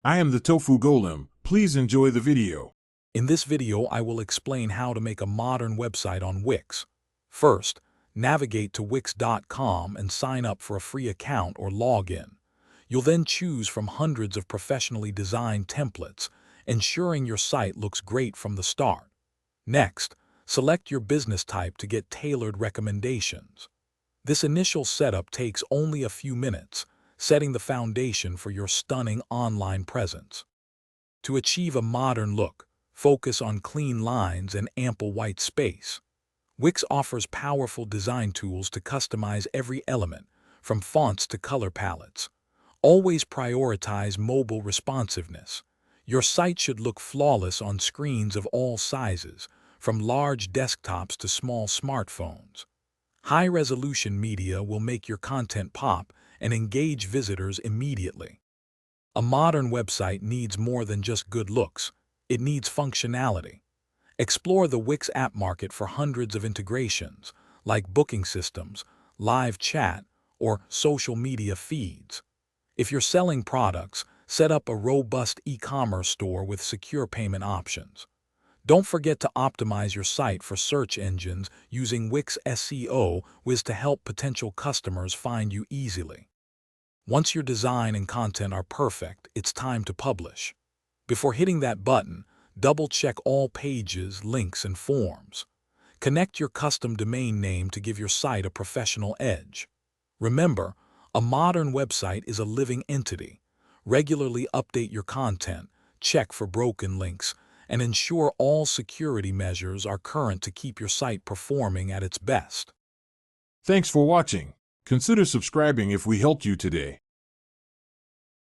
I am the Tofu Golem. Please enjoy the video. In this video, I will explain how to make a modern website on Wix. First, navigate to wix.com and sign up for a free account or login. You'll then choose from hundreds of professionally designed templates, ensuring your site looks great from the start. Next, select your business type to get tailored recommendations. This initial setup takes only a few minutes, setting the foundation for your stunning online presence. To achieve a modern look, focus on clean lines and ample white space. Wix offers powerful design tools to customize every element, from fonts to color palettes. Always prioritize mobile responsiveness. Your site should look flawless on screens of all sizes, from large desktops to small smartphones. High-resolution media will make your content pop and engage visitors immediately. A modern website needs more than just good looks. It needs functionality. Explore the Wix app market for hundreds of integrations, like booking systems, live chat, or social media feeds. If you're selling products, set up a robust e-commerce store with secure payment options. Don't forget to optimize your site for search engines using Wix SEO Wiz to help potential customers find you easily. Once your design and content are perfect, it's time to publish. Before hitting that button, double-check all pages, links, and forms. Connect your custom domain name to give your site a professional edge. Remember, a modern website is a living entity. Regularly update your content, check for broken links, and ensure all security measures are current to keep your site performing at its best. Thanks for watching. Consider subscribing if we helped you today.